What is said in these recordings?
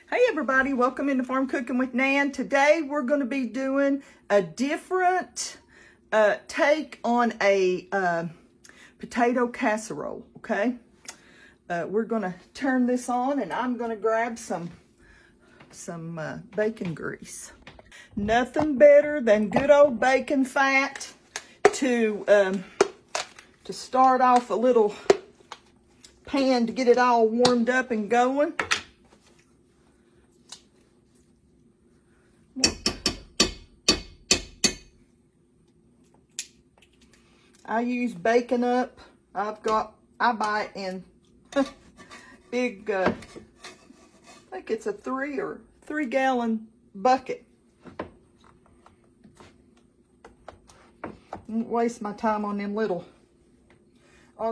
Hey everybody, welcome into Farm Cooking with Nan. Today we're going to be doing a different take on a potato casserole, okay? We're going to turn this on and I'm going to grab some bacon grease. Nothing better than good old bacon fat to start off a little pan to get it all warmed up and going. I use Bacon Up. I buy it in big, I think it's a 3 gallon bucket. Don't waste my time on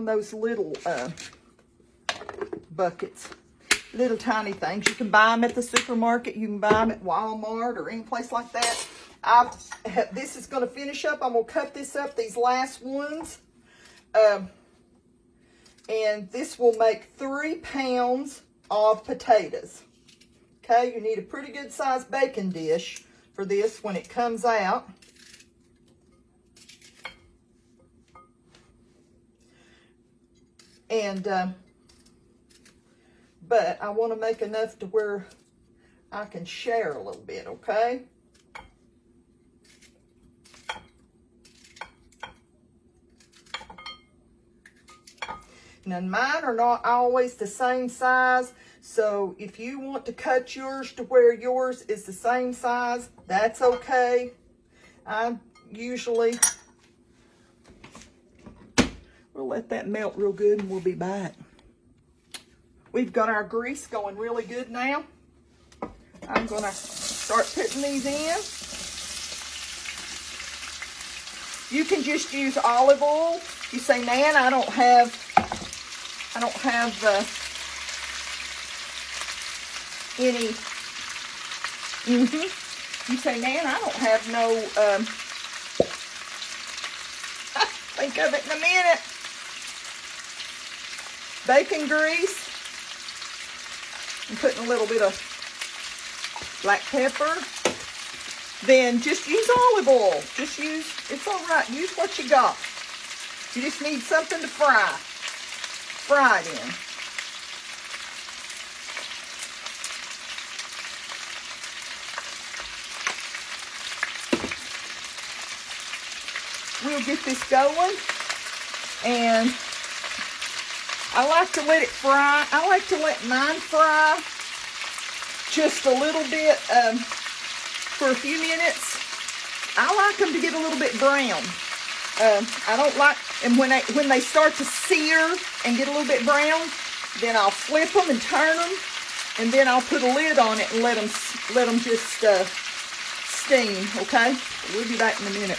those little buckets. Little tiny things. You can buy them at the supermarket. You can buy them at Walmart or any place like that. This is going to finish up. I'm going to cut this up, these last ones. And this will make 3 pounds of potatoes. Okay, you need a pretty good sized baking dish for this when it comes out. And, but I want to make enough to where I can share a little bit, okay? Now, mine are not always the same size, so if you want to cut yours to where yours is the same size, that's okay. I usually we'll let that melt real good and we'll be back. We've got our grease going really good now. I'm going to start putting these in. You can just use olive oil. You say, Nan, I don't have any, You say, Nan, I don't have no, think of it in a minute. Bacon grease. I'm putting a little bit of black pepper. Then just use olive oil. It's all right. Use what you got. You just need something to fry it in. We'll get this going, and I like to let it fry. I like to let mine fry just a little bit for a few minutes. I like them to get a little bit brown. I don't like, and when they start to sear and get a little bit brown, then I'll flip them and turn them, and then I'll put a lid on it and let them just steam. Okay, we'll be back in a minute.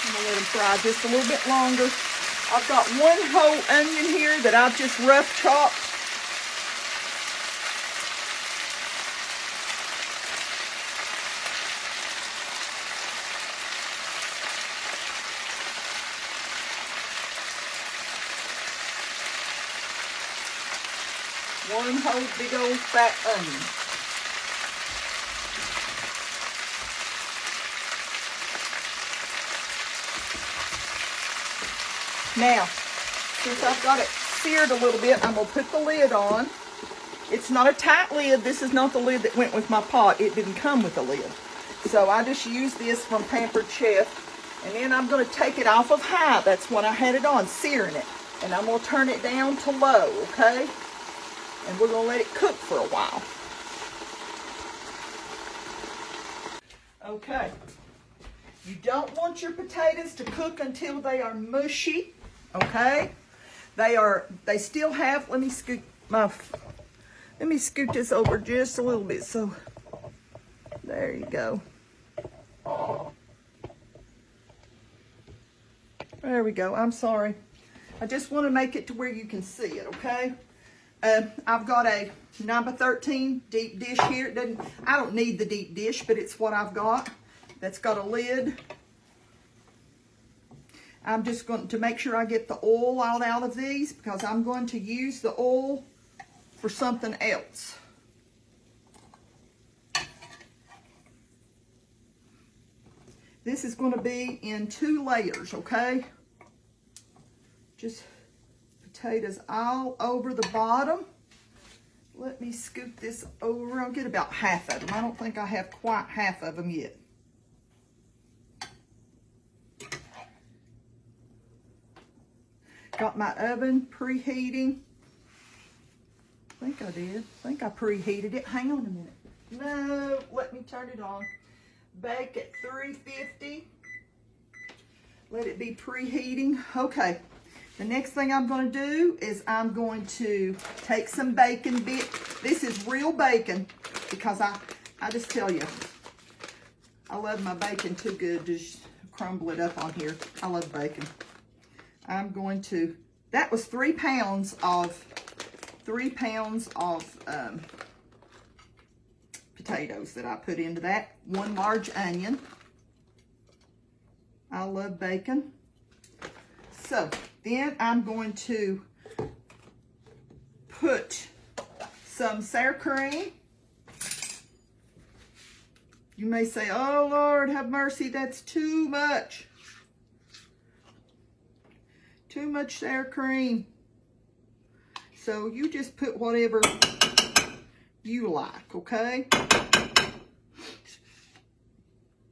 I'm going to let them fry just a little bit longer. I've got 1 whole onion here that I've just rough chopped. One whole big old fat onion. Now, since I've got it seared a little bit, I'm going to put the lid on. It's not a tight lid. This is not the lid that went with my pot. It didn't come with a lid. So I just used this from Pampered Chef. And then I'm going to take it off of high. That's when I had it on, searing it. And I'm going to turn it down to low, okay? And we're going to let it cook for a while. Okay. You don't want your potatoes to cook until they are mushy. Okay, they still have, let me scoot this over just a little bit, so there you go. There we go. I'm sorry. I just want to make it to where you can see it, okay? I've got a number 13 deep dish here. It doesn't, I don't need the deep dish, but it's what I've got. That's got a lid. I'm just going to make sure I get the oil all out of these because I'm going to use the oil for something else. This is going to be in 2 layers, okay? Just potatoes all over the bottom. Let me scoop this over. I'll get about half of them. I don't think I have quite half of them yet. Got my oven preheating. I think I did. I think I preheated it. Hang on a minute. No, let me turn it on. Bake at 350. Let it be preheating. Okay. The next thing I'm going to do is I'm going to take some bacon bit. This is real bacon because I just tell you, I love my bacon too good to just crumble it up on here. I love bacon. I'm going to, that was 3 pounds of potatoes that I put into that. 1 large onion. I love bacon. So then I'm going to put some sour cream. You may say, oh Lord, have mercy, that's too much. Too much sour cream. So you just put whatever you like, okay?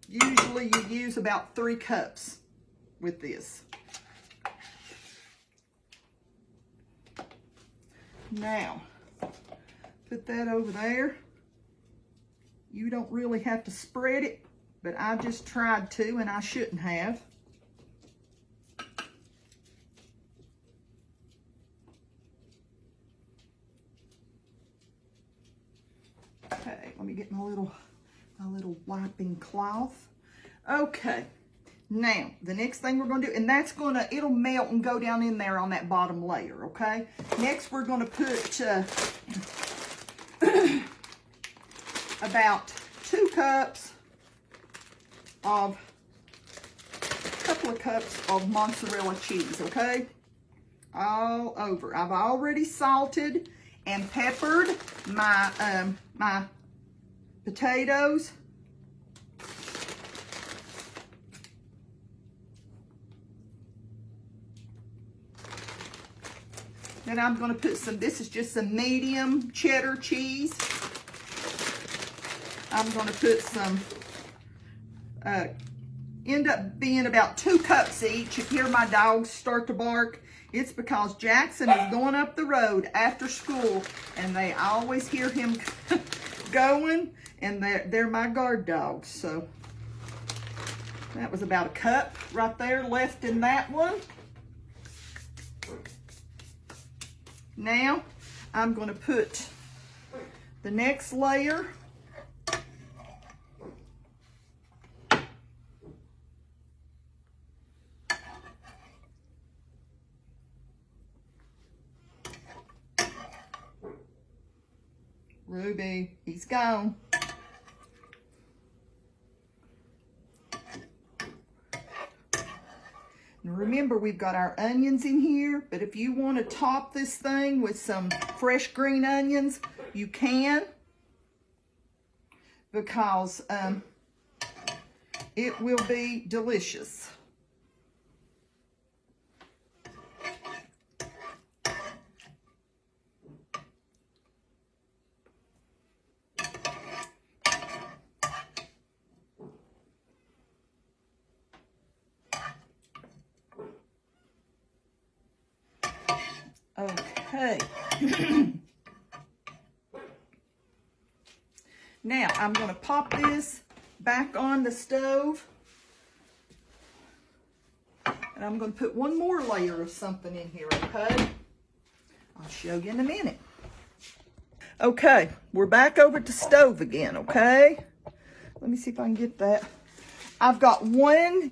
Usually you use about 3 cups with this. Now, put that over there. You don't really have to spread it, but I just tried to and I shouldn't have. Okay, let me get my little wiping cloth. Okay, now the next thing we're going to do, and that's going to, it'll melt and go down in there on that bottom layer, okay? Next we're going to put about 2 cups of, a couple of cups of mozzarella cheese, okay? All over. I've already salted and peppered my my potatoes. Then I'm going to put some, this is just some medium cheddar cheese. I'm going to put some, end up being about 2 cups each. If you hear my dogs start to bark, it's because Jackson is going up the road after school and they always hear him going, and they're my guard dogs. So that was about 1 cup right there left in that one. Now I'm going to put the next layer. Ruby, he's gone. Now remember, we've got our onions in here, but if you want to top this thing with some fresh green onions, you can, because it will be delicious. Okay. Now I'm going to pop this back on the stove, and I'm going to put 1 more layer of something in here, okay? I'll show you in a minute. Okay, we're back over to stove again, okay? Let me see if I can get that. I've got 1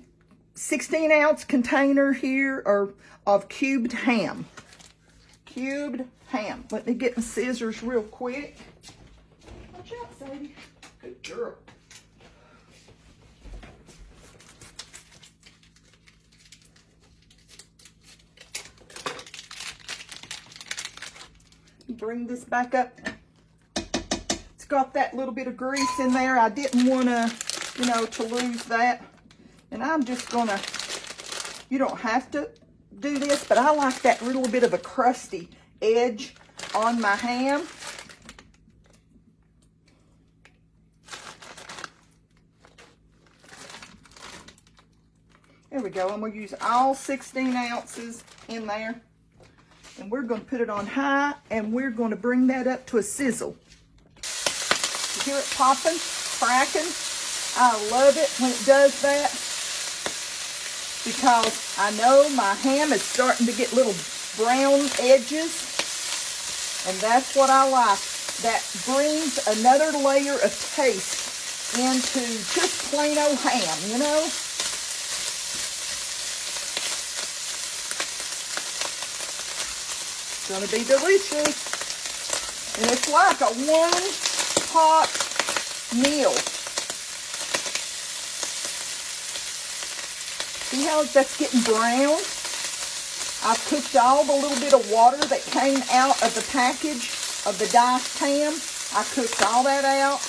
16-ounce container here of cubed ham. cubed ham. Let me get my scissors real quick. Watch out, Sadie. Good girl. Bring this back up. It's got that little bit of grease in there. I didn't want to, you know, to lose that. And I'm just gonna, you don't have to do this, but I like that little bit of a crusty edge on my ham. There we go. I'm going to use all 16 ounces in there. And we're going to put it on high, and we're going to bring that up to a sizzle. You hear it popping, cracking? I love it when it does that, because I know my ham is starting to get little brown edges, and that's what I like. That brings another layer of taste into just plain old ham, you know? It's gonna be delicious. And it's like a one-pot meal. See how that's getting brown? I've cooked all the little bit of water that came out of the package of the diced ham. I cooked all that out.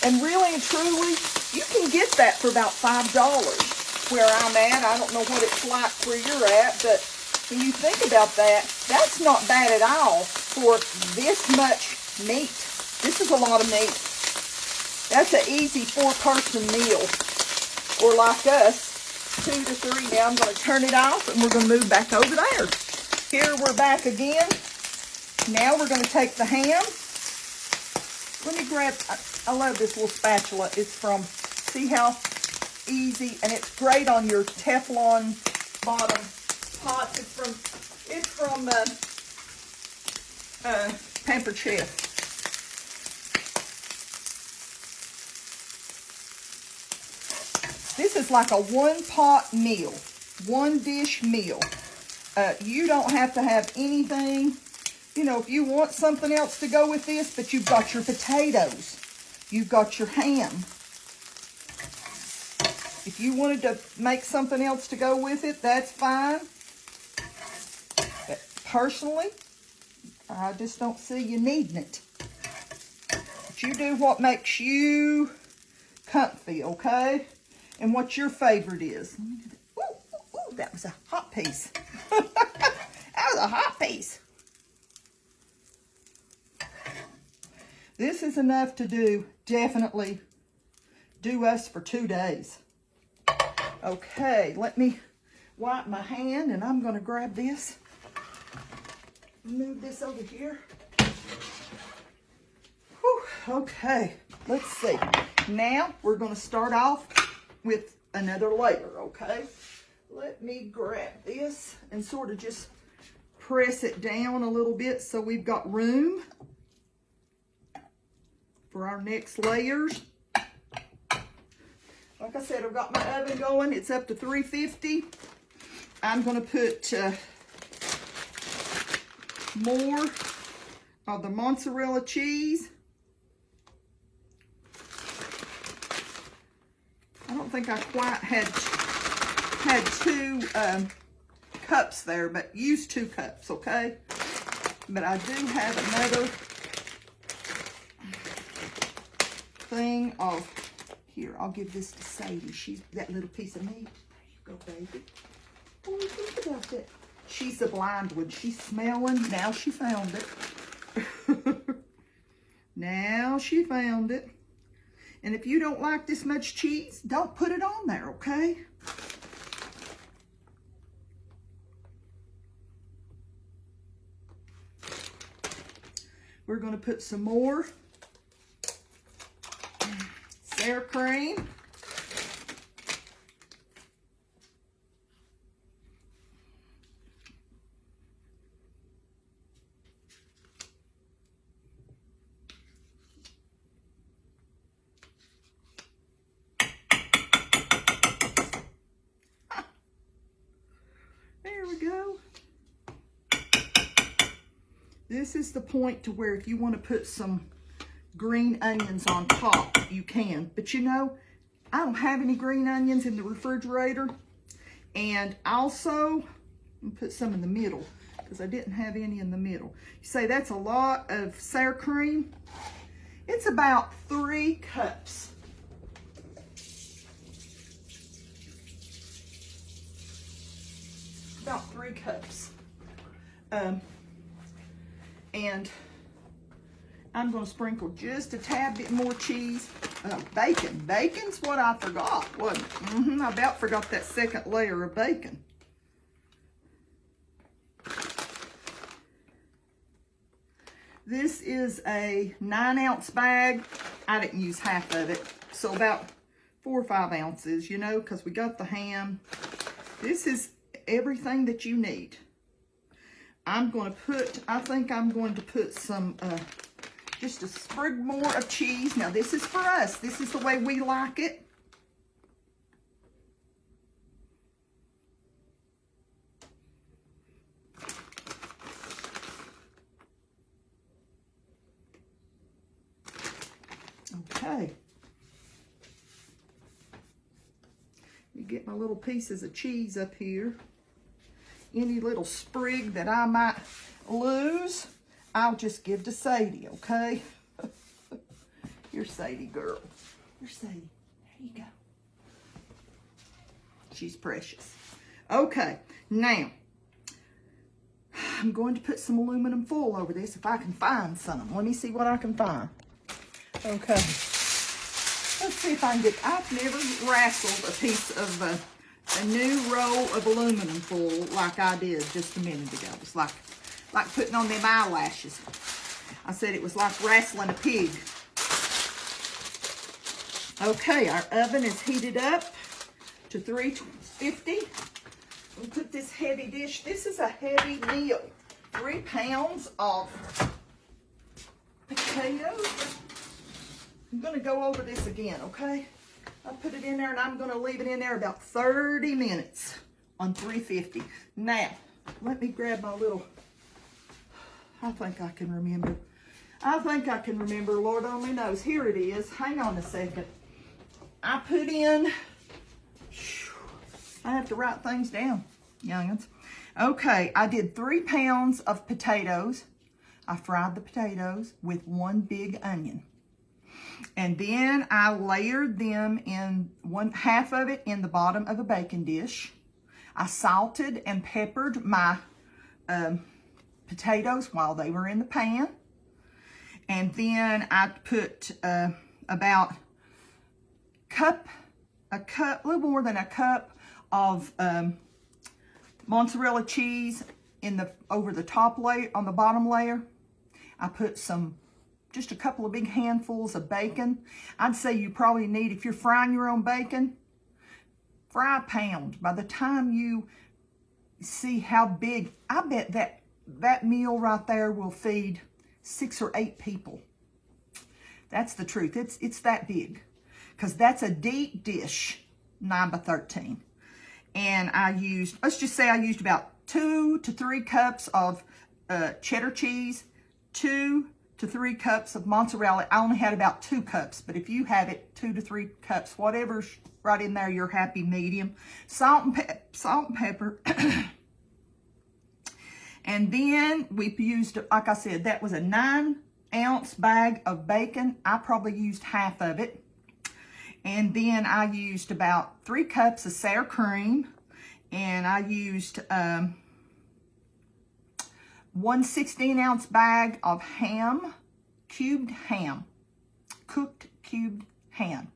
And really and truly, you can get that for about $5 where I'm at. I don't know what it's like where you're at, but when you think about that, that's not bad at all for this much meat. This is a lot of meat. That's an easy 4-person meal. Or like us, 2 to 3. Now I'm going to turn it off and we're going to move back over there. Here we're back again. Now we're going to take the ham. Let me grab, I love this little spatula. It's from, see how easy, and it's great on your Teflon bottom pots. It's from Pampered Chef. This is like a one-pot meal, one-dish meal. You don't have to have anything. You know, if you want something else to go with this, but you've got your potatoes, you've got your ham. If you wanted to make something else to go with it, that's fine. But personally, I just don't see you needing it. But you do what makes you comfy, okay? And what your favorite is. Ooh, ooh, ooh, that was a hot piece. That was a hot piece. This is enough to do, definitely do us for 2 days. Okay, let me wipe my hand, and I'm going to grab this. Move this over here. Whew, okay, let's see. Now we're going to start off with another layer, okay? Let me grab this and sort of just press it down a little bit so we've got room for our next layers. Like I said, I've got my oven going. It's up to 350. I'm going to put more of the mozzarella cheese. I don't think I quite had 2 cups there, but use 2 cups, okay? But I do have another thing of, here, I'll give this to Sadie. She's that little piece of meat. There you go, baby. Oh, think about that. She's the blind one. She's smelling. Now she found it. Now she found it. And if you don't like this much cheese, don't put it on there, okay? We're going to put some more sour cream. There we go. This is the point to where if you want to put some green onions on top, you can. But you know, I don't have any green onions in the refrigerator. And also, I'm put some in the middle because I didn't have any in the middle. You say that's a lot of sour cream. It's about 3 cups. About 3 cups. And I'm going to sprinkle just a tad bit more cheese. Bacon. Bacon's what I forgot, wasn't it? I about forgot that second layer of bacon. This is a 9-ounce bag. I didn't use half of it. So about 4 or 5 ounces, you know, because we got the ham. This is everything that you need. I'm going to put, I think I'm going to put some, just a sprig more of cheese. Now this is for us. This is the way we like it. Okay. You get my little pieces of cheese up here. Any little sprig that I might lose, I'll just give to Sadie, okay? You're Sadie, girl. You're Sadie. There you go. She's precious. Okay, now, I'm going to put some aluminum foil over this if I can find some. Let me see what I can find. Okay. Let's see if I can get, I've never wrestled a piece of a new roll of aluminum foil like I did just a minute ago. It's like putting on them eyelashes. I said it was like wrestling a pig. Okay, our oven is heated up to 350. We'll put this heavy dish. This is a heavy meal. 3 pounds of potatoes. I'm going to go over this again, okay? I'll put it in there, and I'm going to leave it in there about 30 minutes on 350. Now, let me grab my little, I think I can remember. Lord only knows. Here it is. Hang on a second. I put in, I have to write things down, youngins. Okay, I did 3 pounds of potatoes. I fried the potatoes with 1 big onion. And then I layered them in half of it in the bottom of a baking dish. I salted and peppered my potatoes while they were in the pan. And then I put about a little more than a cup of mozzarella cheese over the top layer, on the bottom layer. I put just a couple of big handfuls of bacon. I'd say you probably need, if you're frying your own bacon, fry a pound. By the time you see how big, I bet that meal right there will feed 6 or 8 people. That's the truth. It's that big, because that's a deep dish, 9 by 13. And let's just say I used about 2 to 3 cups of cheddar cheese, 2 to 3 cups of mozzarella. I only had about 2 cups, but if you have it, 2 to 3 cups, whatever's right in there, you're happy medium. Salt and pepper. And then we used, like I said, that was a 9-ounce bag of bacon. I probably used half of it. And then I used about 3 cups of sour cream. And I used 1 16-ounce bag of ham, cooked cubed ham.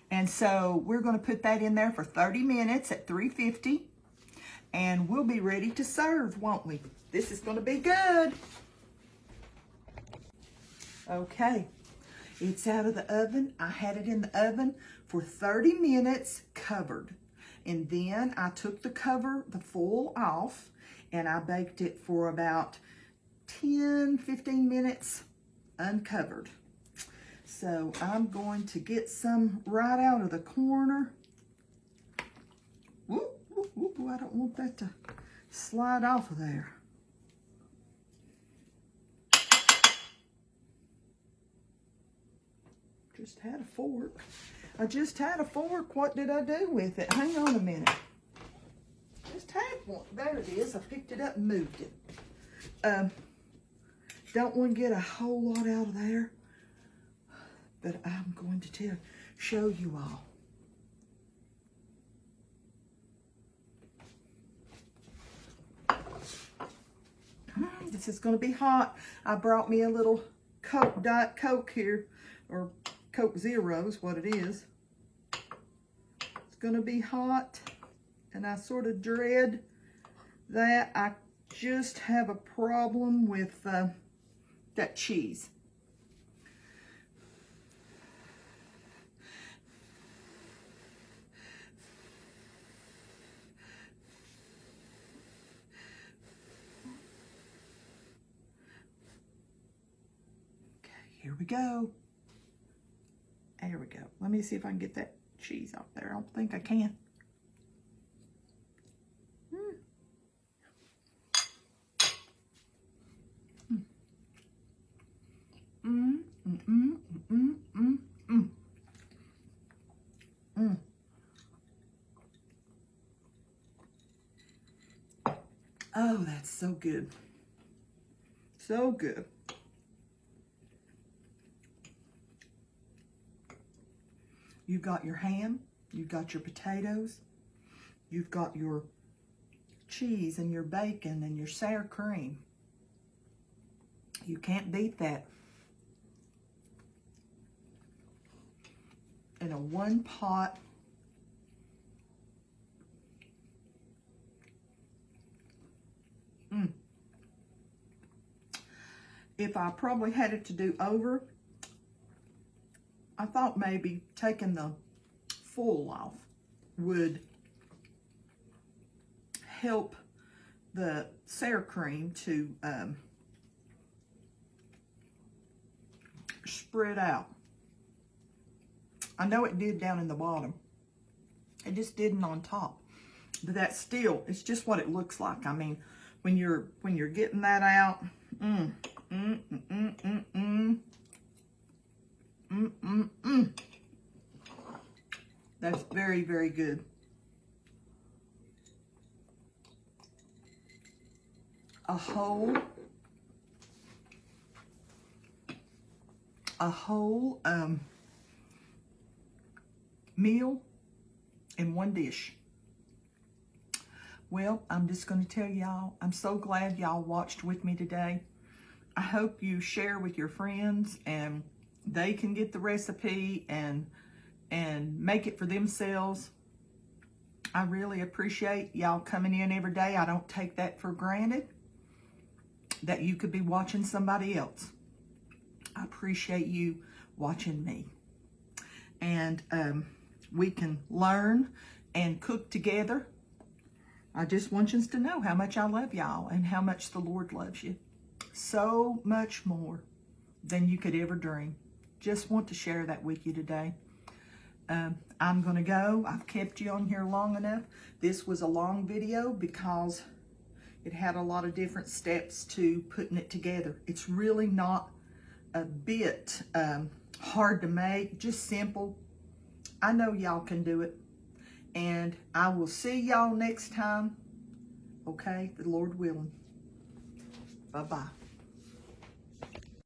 And so we're going to put that in there for 30 minutes at 350. And we'll be ready to serve, won't we? This is going to be good. Okay, it's out of the oven. I had it in the oven for 30 minutes covered. And then I took the foil off, and I baked it for about 10-15 minutes uncovered. So I'm going to get some right out of the corner. Whoop, whoop, whoop. I don't want that to slide off of there. Just had a fork. I just had a fork. What did I do with it? Hang on a minute. Just had one. There it is. I picked it up and moved it. Don't want to get a whole lot out of there, but I'm going to show you all. This is going to be hot. I brought me a little Coke, Diet Coke here, or Coke Zero is what it is. It's going to be hot, and I sort of dread that. I just have a problem with that cheese. Here we go. There we go. Let me see if I can get that cheese out there. I don't think I can. Oh, that's so good. So good. You've got your ham, you've got your potatoes, you've got your cheese and your bacon and your sour cream. You can't beat that. In a one pot. If I probably had it to do over, I thought maybe taking the foil off would help the sour cream to spread out. I know it did down in the bottom. It just didn't on top. But that's still, it's just what it looks like. I mean, when you're getting that out, that's very, very good. A whole meal in one dish. Well, I'm just going to tell y'all, I'm so glad y'all watched with me today. I hope you share with your friends and they can get the recipe and make it for themselves. I really appreciate y'all coming in every day. I don't take that for granted, that you could be watching somebody else. I appreciate you watching me. And we can learn and cook together. I just want you to know how much I love y'all and how much the Lord loves you. So much more than you could ever dream. Just want to share that with you today. I'm going to go. I've kept you on here long enough. This was a long video because it had a lot of different steps to putting it together. It's really not a bit hard to make, just simple. I know y'all can do it. And I will see y'all next time. Okay, the Lord willing. Bye-bye.